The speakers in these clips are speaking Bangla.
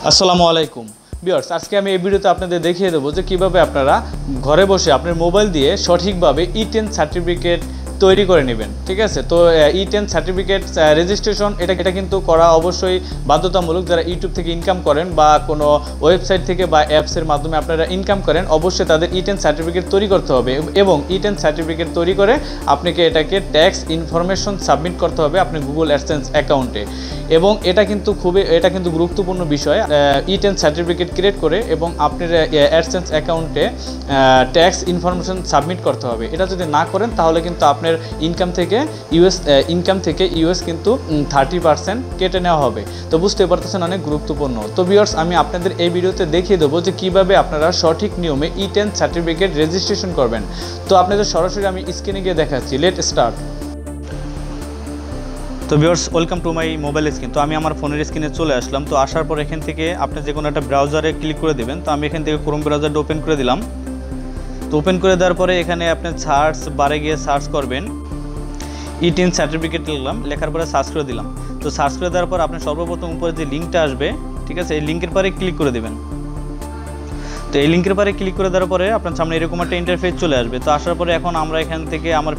আসসালামু আলাইকুম ভিউয়ার্স, আজকে আমি এই ভিডিওতে আপনাদের দেখিয়ে দেবো যে কীভাবে আপনারা ঘরে বসে আপনার মোবাইল দিয়ে সঠিকভাবে ই10 সার্টিফিকেট তৈরি করে নেবেন। ঠিক আছে, তো ই10 সার্টিফিকেট রেজিস্ট্রেশন এটা কিন্তু করা অবশ্যই বাধ্যতামূলক। যারা ইউটিউব থেকে ইনকাম করেন বা কোনো ওয়েবসাইট থেকে বা অ্যাপসের মাধ্যমে আপনারা ইনকাম করেন, অবশ্যই তাদের ই10 সার্টিফিকেট তৈরি করতে হবে এবং ই10 সার্টিফিকেট তৈরি করে আপনাকে এটাকে ট্যাক্স ইনফরমেশন সাবমিট করতে হবে আপনি গুগল অ্যাডসেন্স অ্যাকাউন্টে। এবং এটা কিন্তু গুরুত্বপূর্ণ বিষয়। ই10 সার্টিফিকেট ক্রিয়েট করে এবং আপনার অ্যাডসেন্স অ্যাকাউন্টে ট্যাক্স ইনফরমেশন সাবমিট করতে হবে। এটা যদি না করেন তাহলে কিন্তু আপনার ইনকাম থেকে ইউএস কিন্তু 30% কেটে নেওয়া হবে। তো বুঝতে পারতেছেন, অনেক গুরুত্বপূর্ণ। তো ভিউয়ার্স, আমি আপনাদের এই ভিডিওতে দেখিয়ে দেবো যে কীভাবে আপনারা সঠিক নিয়মে ই10 সার্টিফিকেট রেজিস্ট্রেশন করবেন। তো আপনাদের সরাসরি আমি স্ক্রিনে গিয়ে দেখাচ্ছি। Let start. তো viewers, welcome to my mobile screen. তো আমি আমার ফোনের স্ক্রিনে চলে আসলাম। তো আসার পর এখান থেকে আপনি যে কোনো একটা ব্রাউজারে ক্লিক করে দেবেন। তো আমি এখান থেকে ক্রোম ব্রাউজারটা ওপেন করে দিলাম। তো ওপেন করে দেওয়ার পরে এখানে আপনি সার্চ বারে গিয়ে সার্চ করবেন ই10 সার্টিফিকেট লিখলাম, লেখার পরে সার্চ করে দিলাম। তো সার্চ করে দেওয়ার পর আপনি সর্বপ্রথম উপরে যে লিঙ্কটা আসবে, ঠিক আছে, এই লিঙ্কের পরে ক্লিক করে দেবেন। তো এই লিঙ্কের পরে ক্লিক করে দেওয়ার পরে আপনার সামনে এরকম একটা ইন্টারফেস চলে আসবে। তো আসার পরে এখন আমরা এখান থেকে আমার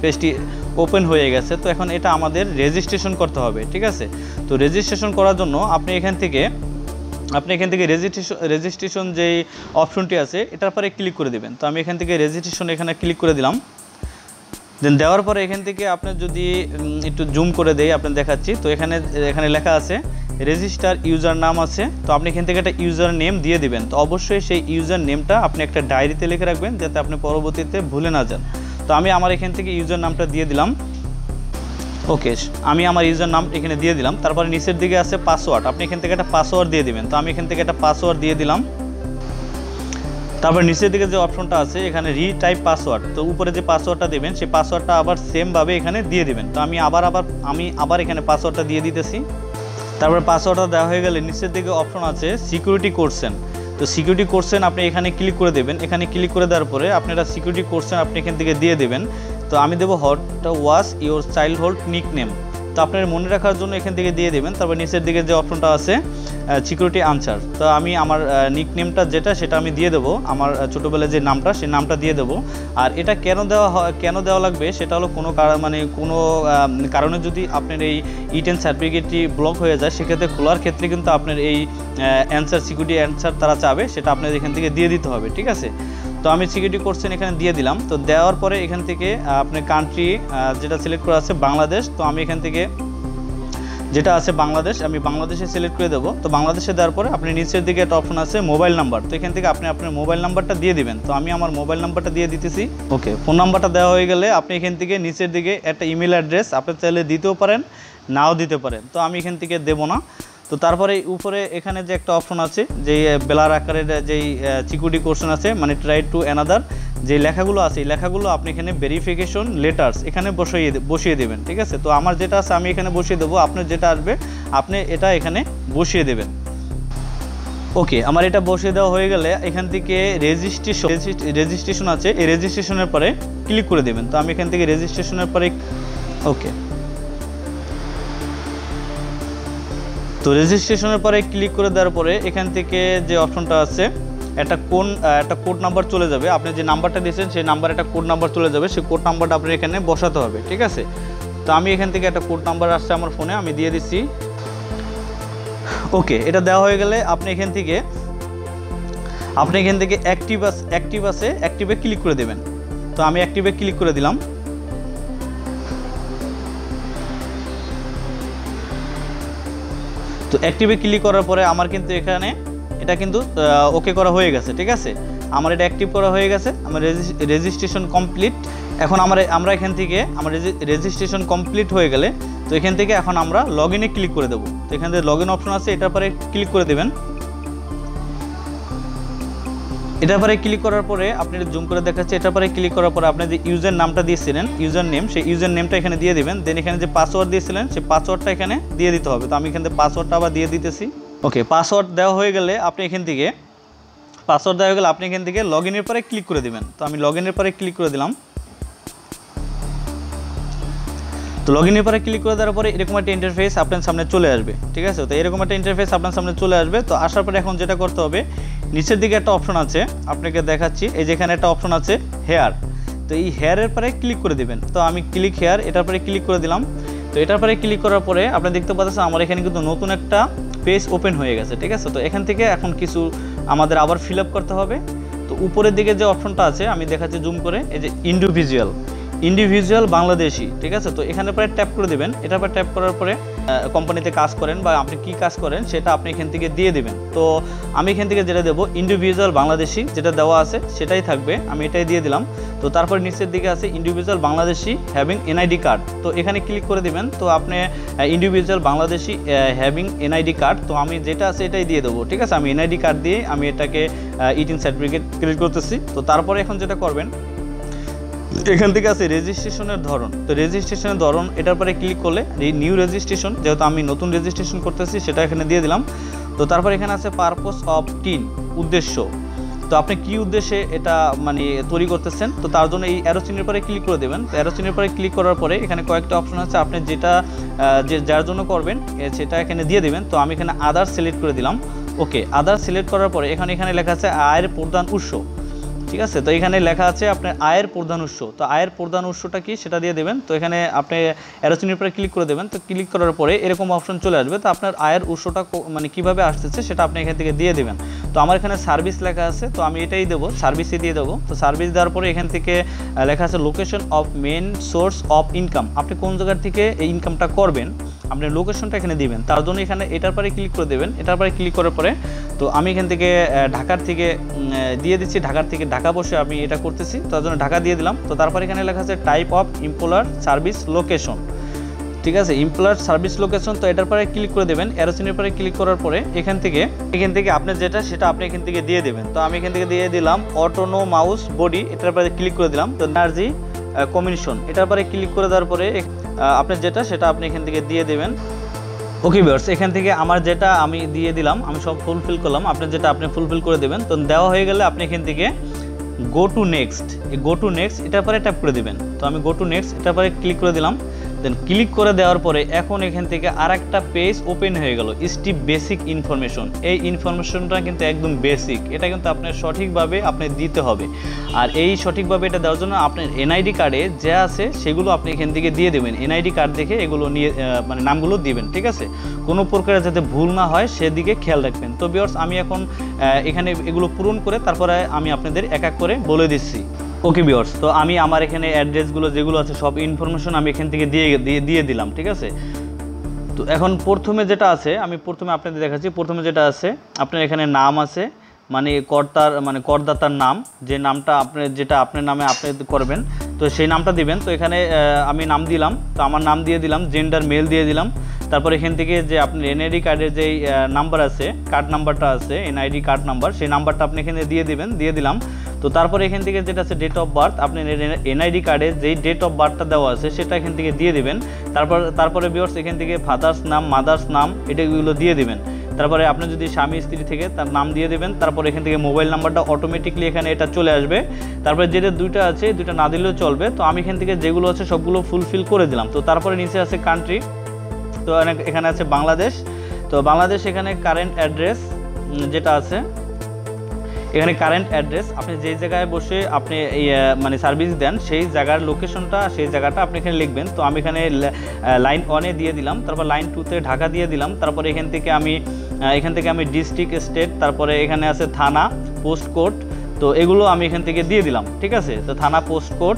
পেজটি ওপেন হয়ে গেছে। তো এখন এটা আমাদের রেজিস্ট্রেশন করতে হবে। ঠিক আছে, তো রেজিস্ট্রেশন করার জন্য আপনি এখান থেকে রেজিস্ট্রেশন যেই অপশনটি আছে এটার পরে ক্লিক করে দেবেন। তো আমি এখান থেকে রেজিস্ট্রেশন এখানে ক্লিক করে দিলাম। দেন দেওয়ার পরে এখান থেকে আপনার যদি একটু জুম করে দেই আপনার দেখাচ্ছি। তো এখানে লেখা আছে রেজিস্টার ইউজার নাম আছে। তো আপনি এখান থেকে একটা ইউজার নেম দিয়ে দিবেন। তো অবশ্যই সেই ইউজার নেমটা আপনি একটা ডায়েরিতে লিখে রাখবেন যাতে আপনি পরবর্তীতে ভুলে না যান। তো আমি আমার এখান থেকে ইউজার নামটা দিয়ে দিলাম। ওকে, আমি আমার ইউজার নাম এখানে দিয়ে দিলাম। তারপরে নিচের দিকে আছে পাসওয়ার্ড, আপনি এখান থেকে একটা পাসওয়ার্ড দিয়ে দিবেন। তো আমি এখান থেকে একটা পাসওয়ার্ড দিয়ে দিলাম। তারপর নিচের দিকে যে অপশনটা আছে এখানে রিটাইপ পাসওয়ার্ড, তো উপরে যে পাসওয়ার্ডটা দেবেন সেই পাসওয়ার্ডটা আবার সেমভাবে এখানে দিয়ে দিবেন। তো আমি আবার এখানে পাসওয়ার্ডটা দিয়ে দিতেছি। তারপর পাসওয়ার্ডটা দেওয়া হয়ে গেলে নিচের দিকে অপশন আছে সিকিউরিটি কোশ্চেন। তো সিকিউরিটি কোশ্চেন আপনি এখানে ক্লিক করে দেবেন। এখানে ক্লিক করে দেওয়ার পরে আপনারা সিকিউরিটি কোশ্চেন আপনি এখান থেকে দিয়ে দেবেন। তো আমি দেবো what was your childhood nickname. তো আপনার মনে রাখার জন্য এখান থেকে দিয়ে দেবেন। তারপর নিচের দিকে যে অপশনটা আছে সিকিউরিটি আনসার, তো আমি আমার নিকনেমটা সেটা আমি দিয়ে দেবো, আমার ছোটোবেলায় যে নামটা সেই নামটা দিয়ে দেবো। আর এটা কেন দেওয়া লাগবে সেটা হলো কোনো কারণে যদি আপনার এই ই10 সার্টিফিকেটটি ব্লক হয়ে যায় সেক্ষেত্রে খোলার ক্ষেত্রে কিন্তু আপনার এই সিকিউরিটি অ্যান্সার তারা চাবে, সেটা আপনার এখান থেকে দিয়ে দিতে হবে। ঠিক আছে, তো আমি সিকিউরিটি কোশ্চেন এখানে দিয়ে দিলাম। তো দেওয়ার পরে এখান থেকে আপনার কান্ট্রি যেটা সিলেক্ট করা আছে বাংলাদেশ। তো আমি এখান থেকে যেটা আছে বাংলাদেশ, আমি বাংলাদেশে সিলেক্ট করে দেবো। তো বাংলাদেশে দেওয়ার পরে আপনি নিচের দিকে একটা অপশন আছে মোবাইল নাম্বার। তো এখান থেকে আপনি আপনার মোবাইল নাম্বারটা দিয়ে দিবেন। তো আমি আমার মোবাইল নাম্বারটা দিয়ে দিতেছি। ওকে, ফোন নাম্বারটা দেওয়া হয়ে গেলে আপনি এখান থেকে নিচের দিকে একটা ইমেল অ্যাড্রেস আপনি চাইলে দিতেও পারেন, নাও দিতে পারেন। তো আমি এখান থেকে দেবো না। তো তারপরে উপরে এখানে যে একটা অপশন আছে যেই বেলার আকারের যেই সিকিউরিটি কোশ্চেন আছে, মানে ট্রাই টু অ্যানাদার, যে লেখাগুলো আছে এই লেখাগুলো আপনি এখানে ভেরিফিকেশন লেটার্স এখানে বসিয়ে দেবেন। ঠিক আছে, তো আমার যেটা আছে আমি এখানে বসিয়ে দেবো, আপনার যেটা আসবে আপনি এটা এখানে বসিয়ে দেবেন। ওকে, আমার এটা বসিয়ে দেওয়া হয়ে গেলে এখান থেকে রেজিস্ট্রেশন আছে, এই রেজিস্ট্রেশনের পরে ক্লিক করে দেবেন। তো আমি এখান থেকে রেজিস্ট্রেশনের পরে ওকে, তো রেজিস্ট্রেশনের পরে ক্লিক করে দেওয়ার পরে এখান থেকে যে অপশনটা আছে একটা কোড নাম্বার চলে যাবে। আপনি যে নাম্বারটা দিয়েছেন সেই নাম্বার একটা কোড নাম্বার চলে যাবে, সেই কোড নাম্বারটা আপনার এখানে বসাতে হবে। ঠিক আছে, তো আমি এখান থেকে একটা কোড নাম্বার আসছে আমার ফোনে, আমি দিয়ে দিচ্ছি। ওকে, এটা দেওয়া হয়ে গেলে আপনি এখান থেকে অ্যাক্টিভে ক্লিক করে দেবেন। তো আমি অ্যাক্টিভে ক্লিক করে দিলাম। তো অ্যাক্টিভে ক্লিক করার পরে আমার কিন্তু এটা কিন্তু ওকে করা হয়ে গেছে। ঠিক আছে, আমার এটা অ্যাক্টিভ করা হয়ে গেছে, আমার রেজিস্ট্রেশন কমপ্লিট। এখন আমরা এখান থেকে আমার রেজিস্ট্রেশন কমপ্লিট হয়ে গেলে তো এখান থেকে এখন আমরা লগ ইনে ক্লিক করে দেবো। তো এখান থেকে লগ ইন অপশন আছে, এটার পরে ক্লিক করে দেবেন। এটার পরে ক্লিক করার পরে আপনি জুম করে দেখাচ্ছে, এটার পরে ক্লিক করার পরে আপনি যে ইউজার নামটা দিয়েছিলেন ইউজার নেম, সেই ইউজার নেমটা এখানে দিয়ে দেবেন। দেন এখানে যে পাসওয়ার্ড দিয়েছিলেন সেই পাসওয়ার্ডটা এখানে দিয়ে দিতে হবে। তো আমি এখান থেকে পাসওয়ার্ডটা আবার দিয়ে দিতেছি। ওকে, পাসওয়ার্ড দেওয়া হয়ে গেলে আপনি এখান থেকে লগ ইনের পরে ক্লিক করে দেবেন। তো আমি লগ ইনের পরে ক্লিক করে দিলাম। তো লগইনের পরে ক্লিক করে দেওয়ার পরে এরকম একটা ইন্টারফেস আপনার সামনে চলে আসবে, ঠিক আছে। তো এরকম একটা ইন্টারফেস আপনার সামনে চলে আসবে। তো আসার পরে এখন যেটা করতে হবে, নিচের দিকে একটা অপশন আছে, আপনাকে দেখাচ্ছি, এই যেখানে একটা অপশন আছে হেয়ার। তো এই হেয়ারের পরে ক্লিক করে দিবেন। তো আমি ক্লিক হেয়ার, এটার পরে ক্লিক করে দিলাম। তো এটার পরে ক্লিক করার পরে আপনি দেখতে পাচ্ছেন আমার এখানে কিন্তু নতুন একটা পেজ ওপেন হয়ে গেছে, ঠিক আছে। তো এখান থেকে এখন কিছু আমাদের আবার ফিল আপ করতে হবে। তো উপরের দিকে যে অপশনটা আছে আমি দেখাচ্ছি জুম করে, এই যে ইন্ডিভিজুয়াল বাংলাদেশি, ঠিক আছে। তো এখানে পরে ট্যাপ করে দিবেন। এটার পর ট্যাপ করার পরে কোম্পানিতে কাজ করেন বা আপনি কি কাজ করেন সেটা আপনি এখান থেকে দিয়ে দিবেন। তো আমি এখান থেকে যেটা দেবো ইন্ডিভিজুয়াল বাংলাদেশি, যেটা দেওয়া আছে সেটাই থাকবে, আমি এটাই দিয়ে দিলাম। তো তারপর নিচের দিকে আছে individual Bangladeshi having NID card, তো এখানে ক্লিক করে দিবেন। তো আপনি individual Bangladeshi having NID card, তো আমি যেটা আছে এটাই দিয়ে দেবো, ঠিক আছে। আমি এনআইডি কার্ড দিয়ে আমি এটাকে ইটিং সার্টিফিকেট ক্রিয়েট করতেছি। তো তারপরে এখন যেটা করবেন, এখান থেকে আছে রেজিস্ট্রেশনের ধরন। তো রেজিস্ট্রেশনের ধরন এটার পরে ক্লিক করলে নিউ রেজিস্ট্রেশন, যেহেতু আমি নতুন রেজিস্ট্রেশন করতেছি সেটা এখানে দিয়ে দিলাম। তো তারপর এখানে আছে পারপোজ অফ টিন, উদ্দেশ্য। তো আপনি কি উদ্দেশ্যে এটা মানে তৈরি করতেছেন, তো তার জন্য এই অ্যারো চিহ্নের পরে ক্লিক করে দেবেন। তো অ্যারো চিহ্নের পরে ক্লিক করার পরে এখানে কয়েকটা অপশন আছে, আপনি যেটা যার জন্য করবেন সেটা এখানে দিয়ে দেবেন। তো আমি এখানে আদার সিলেক্ট করে দিলাম। ওকে, আদার সিলেক্ট করার পরে এখানে লেখা আছে আয়ের প্রধান উৎস, ঠিক আছে। তো এখানে লেখা আছে আপনার আয়ের প্রধান উৎস। তো আয়ের প্রধান উৎসটা কি সেটা দিয়ে দেবেন। তো এখানে আপনি অ্যারো চিহ্নের উপরে ক্লিক করে দেবেন। তো ক্লিক করার পরে এরকম অপশন চলে আসবে। তো আপনার আয়ের উৎসটা মানে কিভাবে আসতেছে সেটা আপনি এখান থেকে দিয়ে দেবেন। তো আমার এখানে সার্ভিস লেখা আছে, তো আমি এটাই দেবো, সার্ভিসই দিয়ে দেবো। তো সার্ভিস দেওয়ার পরে এখান থেকে লেখা আছে location of main source of income, আপনি কোন জায়গার থেকে এই ইনকামটা করবেন আপনি লোকেশনটা এখানে দিবেন। তার জন্য এখানে এটার পরে ক্লিক করে দেবেন। এটার পরে ক্লিক করার পরে তো আমি এখান থেকে ঢাকার থেকে দিয়ে দিচ্ছি, ঢাকার থেকে ঢাকা বসে আমি এটা করতেছি, তার জন্য ঢাকা দিয়ে দিলাম। তো তারপর এখানে লেখা আছে type of employer service location, ঠিক আছে, এমপ্লয়ার সার্ভিস লোকেশন। তো এটার পরে ক্লিক করে দেবেন। অ্যারো চিহ্নের পরে ক্লিক করার পরে এখান থেকে আপনি যেটা সেটা আপনি এখান থেকে দিয়ে দেবেন। তো আমি এখান থেকে দিয়ে দিলাম অটোনোমাস বডি, এটার পরে ক্লিক করে দিলাম। তো এনার্জি কমিশন, এটার পরে ক্লিক করে দেওয়ার পরে আপনি যেটা সেটা আপনি এখান থেকে দিয়ে দেবেন। ওকে ভিউয়ার্স, এখান থেকে আমার যেটা আমি দিয়ে দিলাম, আমি সব ফুলফিল করলাম, আপনি যেটা আপনি ফুলফিল করে দেবেন। তো দেওয়া হয়ে গেলে আপনি এখান থেকে গো টু নেক্সট, এই গো টু নেক্সট এটার পরে ট্যাপ করে দেবেন। তো আমি গো টু নেক্সট এটার পরে ক্লিক করে দিলাম। দেন ক্লিক করে দেওয়ার পরে এখন এখান থেকে আর একটা পেজ ওপেন হয়ে গেল, স্টিপ বেসিক ইনফরমেশন। এই ইনফরমেশনটা কিন্তু একদম বেসিক, এটা কিন্তু আপনার সঠিকভাবে আপনি দিতে হবে। আর এই সঠিকভাবে এটা দেওয়ার জন্য আপনার এনআইডি কার্ডে যা আছে সেগুলো আপনি এখান থেকে দিয়ে দেবেন। এনআইডি কার্ড দেখে এগুলো নিয়ে মানে নামগুলো দিবেন, ঠিক আছে। কোনো প্রকারে যাতে ভুল না হয় সেদিকে খেয়াল রাখবেন। তো ভিউয়ার্স, আমি এখন এখানে এগুলো পূরণ করে তারপরে আমি আপনাদের এক এক করে বলে দিচ্ছি। ওকে ভিউয়ার্স, তো আমি আমার এখানে অ্যাড্রেসগুলো যেগুলো আছে সব ইনফরমেশন আমি এখান থেকে দিয়ে দিলাম, ঠিক আছে। তো এখন প্রথমে যেটা আছে আমি প্রথমে আপনাদের দেখাচ্ছি। প্রথমে যেটা আছে আপনার এখানে নাম আছে, মানে করদাতার নাম, যে নামটা যেটা আপনার নামে আপনি করবেন, তো সেই নামটা দিবেন। তো এখানে আমি নাম দিলাম, তো আমার নাম দিয়ে দিলাম, জেন্ডার মেল দিয়ে দিলাম। তারপর এখান থেকে যে আপনার এনআইডি কার্ডের যেই নাম্বার আছে, কার্ড নাম্বারটা আছে, এনআইডি কার্ড নাম্বার, সেই নাম্বারটা আপনি এখানে দিয়ে দিলাম। তো তারপর এখান থেকে যেটা আছে ডেট অফ বার্থ, আপনি এনআইডি কার্ডে যেই ডেট অফ বার্থটা দেওয়া আছে সেটা এখান থেকে দিয়ে দিবেন। তারপরে ভিউয়ার্স এখান থেকে ফাদার্স নাম, মাদার্স নাম, এটাগুলো দিয়ে দিবেন। তারপরে আপনি যদি স্বামী স্ত্রী থেকে তার নাম দিয়ে দেবেন। তারপর এখান থেকে মোবাইল নাম্বারটা অটোমেটিকলি এখানে এটা চলে আসবে। তারপরে যেটা দুইটা আছে দুইটা না দিলেও চলবে। তো আমি এখান থেকে যেগুলো আছে সবগুলো ফুলফিল করে দিলাম। তো তারপরে নিচে আছে কান্ট্রি, তো এখানে আছে বাংলাদেশ। তো বাংলাদেশ এখানে কারেন্ট অ্যাড্রেস যেটা আছে, এখানে কারেন্ট অ্যাড্রেস আপনি যেই জায়গায় বসে আপনি মানে সার্ভিস দেন সেই জায়গার লোকেশনটা, সেই জায়গাটা আপনি এখানে লিখবেন। তো আমি এখানে লাইন 1-এ দিয়ে দিলাম, তারপর লাইন 2-তে ঢাকা দিয়ে দিলাম। তারপরে এখান থেকে আমি ডিস্ট্রিক্ট, স্টেট, তারপরে এখানে আছে থানা, পোস্ট কোড, তো এগুলো আমি এখান থেকে দিয়ে দিলাম, ঠিক আছে। তো থানা, পোস্ট কোড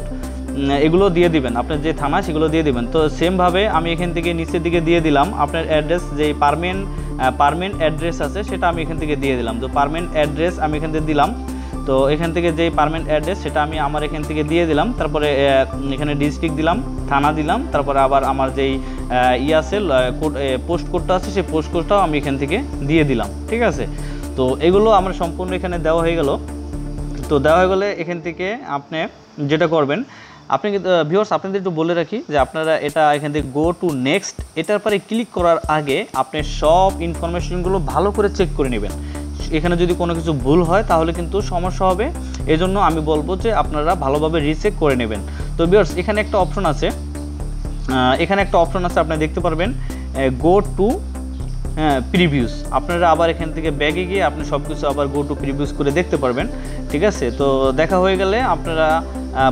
এগুলো দিয়ে দিবেন, আপনার যে থানা সেগুলো দিয়ে দিবেন। তো সেমভাবে আমি এখান থেকে নিচের দিকে দিয়ে দিলাম আপনার অ্যাড্রেস, যেই পারমেন্ট অ্যাড্রেস আছে সেটা আমি এখান থেকে দিয়ে দিলাম। তো পারমেন্ট অ্যাড্রেস আমি এখান থেকে দিলাম। তো এখান থেকে যেই পারমেন্ট অ্যাড্রেস সেটা আমি আমার এখান থেকে দিয়ে দিলাম। তারপরে এখানে ডিস্ট্রিক্ট দিলাম, থানা দিলাম, তারপরে আবার আমার যেই আছে পোস্ট কোডটা আছে সেই পোস্ট কোডটাও আমি এখান থেকে দিয়ে দিলাম, ঠিক আছে। তো এগুলো আমার সম্পূর্ণ এখানে দেওয়া হয়ে গেল। তো দেওয়া হয়ে গেলে এখান থেকে আপনি যেটা করবেন, আপনি ভিউয়ার্স আপনাদের একটু বলে রাখি যে আপনারা এটা এখান থেকে গো টু নেক্সট এটার পরে ক্লিক করার আগে আপনি সব ইনফরমেশনগুলো ভালো করে চেক করে নেবেন। এখানে যদি কোনো কিছু ভুল হয় তাহলে কিন্তু সমস্যা হবে, এজন্য আমি বলবো যে আপনারা ভালোভাবে রিচেক করে নেবেন। তো ভিউয়ার্স এখানে একটা অপশন আছে, এখানে একটা অপশন আছে, আপনি দেখতে পারবেন গো টু প্রিভিউস। আপনারা আবার এখান থেকে ব্যাগে গিয়ে আপনি সব কিছু আবার গো টু প্রিভিউস করে দেখতে পারবেন। ঠিক আছে, তো দেখা হয়ে গেলে আপনারা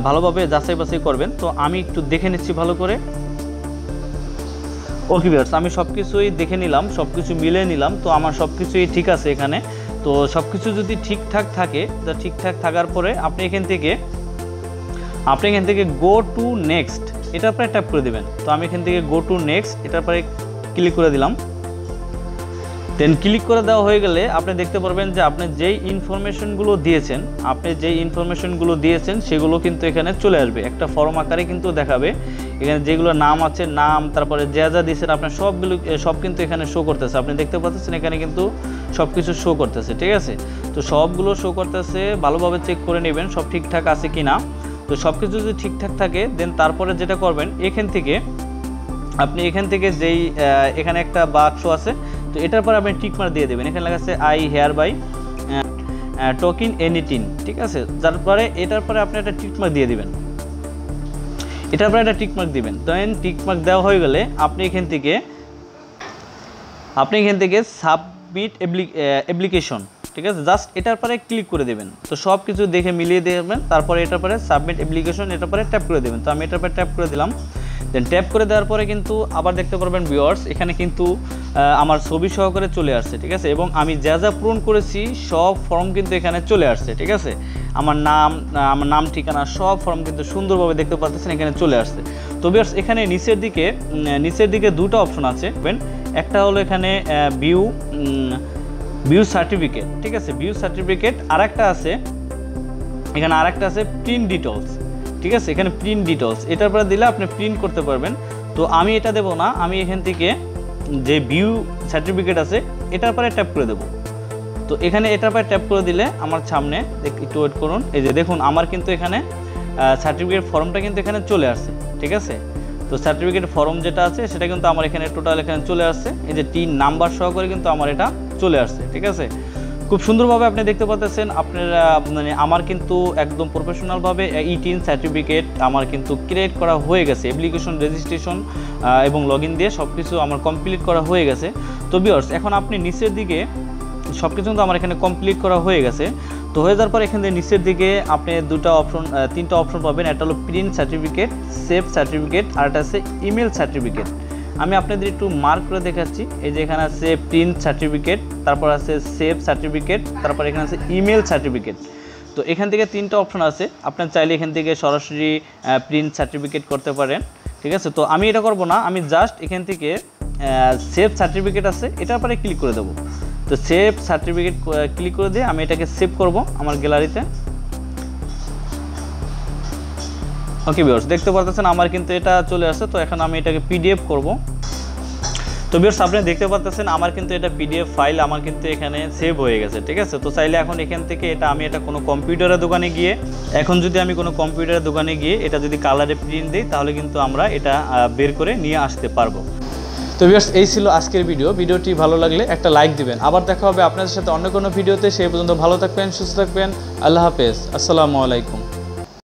ভালোভাবে যাচাই বাছাই করবেন। তো আমি একটু দেখে নিচ্ছি ভালো করে। ওকে ভিউয়ার্স, আমি সব কিছুই দেখে নিলাম, সব কিছু মিলিয়ে নিলাম। তো আমার সব কিছুই ঠিক আছে এখানে। তো সব কিছু যদি ঠিকঠাক থাকে, তো ঠিকঠাক থাকার পরে আপনি এখান থেকে গো টু নেক্সট এটার পরে ট্যাপ করে দেবেন। তো আমি এখান থেকে গো টু নেক্সট এটার পরে ক্লিক করে দিলাম। দেন ক্লিক করে দেওয়া হয়ে গেলে আপনি দেখতে পারবেন যে আপনি যেই ইনফরমেশনগুলো দিয়েছেন সেগুলো কিন্তু এখানে চলে আসবে, একটা ফর্ম আকারে কিন্তু দেখাবে। এখানে যেগুলো নাম আছে, নাম, তারপরে যা দিয়েছেন আপনার সব কিন্তু এখানে শো করতেছে। আপনি দেখতে পাচ্ছেন এখানে কিন্তু সব কিছু শো করতেছে। ঠিক আছে, তো সবগুলো শো করতেছে, ভালোভাবে চেক করে নেবেন সব ঠিকঠাক আছে কি না। তো সব কিছু যদি ঠিকঠাক থাকে দেন তারপরে যেটা করবেন, এখান থেকে যেই এখানে একটা বাক্স আছে, তো এটার পরে আপনি টিক মার্ক দিয়ে দেবেন। এখানে লেখা আছে I hereby talking anything. ঠিক আছে, তারপরে এটার পরে আপনি একটা টিক মার্ক দিয়ে দিবেন। এটার পরে একটা টিক মার্ক দিবেন। দেন টিক মার্ক দেওয়া হয়ে গেলে আপনি এখান থেকে সাবমিট অ্যাপ্লিকেশন, ঠিক আছে, জাস্ট এটার পরে ক্লিক করে দেবেন। তো সব কিছু দেখে মিলিয়ে দেবেন, তারপরে এটার পরে সাবমিট অ্যাপ্লিকেশন এটার পরে ট্যাপ করে দেবেন। তো আমি এটার পরে ট্যাপ করে দিলাম। দেন ট্যাপ করে দেওয়ার পরে কিন্তু আবার দেখতে পারবেন ভিউয়ার্স, এখানে কিন্তু আমার ছবি সহকারে চলে আসছে। ঠিক আছে, এবং আমি যা পূরণ করেছি সব ফর্ম কিন্তু এখানে চলে আসছে। ঠিক আছে, আমার নাম ঠিকানা সব ফর্ম কিন্তু সুন্দরভাবে দেখতে পাচ্ছেন এখানে চলে আসছে। তো ভিউয়ার্স, এখানে নিচের দিকে দুটো অপশন আছে। একটা হলো এখানে ভিউ সার্টিফিকেট। ঠিক আছে, ভিউ সার্টিফিকেট। আরেকটা আছে প্রিন্ট ডিটেলস। ঠিক আছে, এখানে প্রিন্ট ডিটেলস এটার পরে দিলে আপনি প্রিন্ট করতে পারবেন। তো আমি এটা দেবো না, আমি এখান থেকে যে ভিউ সার্টিফিকেট আছে এটার পরে ট্যাপ করে দেবো। তো এখানে এটার পরে ট্যাপ করে দিলে আমার সামনে একটু ওয়েট করুন, এই যে দেখুন আমার কিন্তু এখানে সার্টিফিকেট ফর্মটা কিন্তু এখানে চলে আসছে। ঠিক আছে, তো সার্টিফিকেট ফর্ম যেটা আছে সেটা কিন্তু আমার এখানে টোটাল এখানে চলে আসছে। এই যে 3 নাম্বার সহকারে কিন্তু আমার এটা চলে আসছে। ঠিক আছে, খুব সুন্দরভাবে আপনি দেখতে পাচ্ছেন। আপনারা মানে আমার কিন্তু একদম প্রফেশনালভাবে E3 সার্টিফিকেট আমার কিন্তু ক্রিয়েট করা হয়ে গেছে। অ্যাপ্লিকেশন রেজিস্ট্রেশন এবং লগইন দিয়ে সব কিছু আমার কমপ্লিট করা হয়ে গেছে। তো ভিউয়ার্স, এখন আপনি নিচের দিকে সব কিছু কিন্তু আমার এখানে কমপ্লিট করা হয়ে গেছে। তো হয়ে যাওয়ার পর এখানে নিচের দিকে আপনি তিনটা অপশন পাবেন। একটা হলো প্রিন্ট সার্টিফিকেট, সেভ সার্টিফিকেট, আর একটা আছে ইমেল সার্টিফিকেট। আমি আপনাদের একটু মার্ক করে দেখাচ্ছি। এই যে এখানে আছে প্রিন্ট সার্টিফিকেট, তারপর আছে সেভ সার্টিফিকেট, তারপর এখানে আছে ইমেল সার্টিফিকেট। তো এখান থেকে 3টা অপশন আছে, আপনার চাইলে এখান থেকে সরাসরি প্রিন্ট সার্টিফিকেট করতে পারেন। ঠিক আছে, তো আমি এটা করব না, আমি জাস্ট এখান থেকে সেভ সার্টিফিকেট আছে এটার পরে ক্লিক করে দেবো। তো সেভ সার্টিফিকেট ক্লিক করে দিয়ে আমি এটাকে সেভ করব আমার গ্যালারিতে। ওকে ভিউয়ার্স, দেখতে পাচ্ছেন আমার কিন্তু এটা চলে আসছে। তো এখন আমি এটাকে পিডিএফ করব। তো ভিউয়ার্স, আপনি দেখতে পাচ্ছেন আমার কিন্তু এটা পিডিএফ ফাইল আমার কিন্তু এখানে সেভ হয়ে গেছে। ঠিক আছে, তো চাইলে এখন এখান থেকে আমি কোনো কম্পিউটারের দোকানে গিয়ে এটা যদি কালারে প্রিন্ট দিই তাহলে কিন্তু আমরা এটা বের করে নিয়ে আসতে পারবো। তো ভিউয়ার্স, এই ছিল আজকের ভিডিওটি ভালো লাগলে একটা লাইক দিবেন। আবার দেখা হবে আপনাদের সাথে অন্য কোনো ভিডিওতে। সেই পর্যন্ত ভালো থাকবেন, সুস্থ থাকবেন। আল্লাহ হাফেজ, আসসালামু আলাইকুম।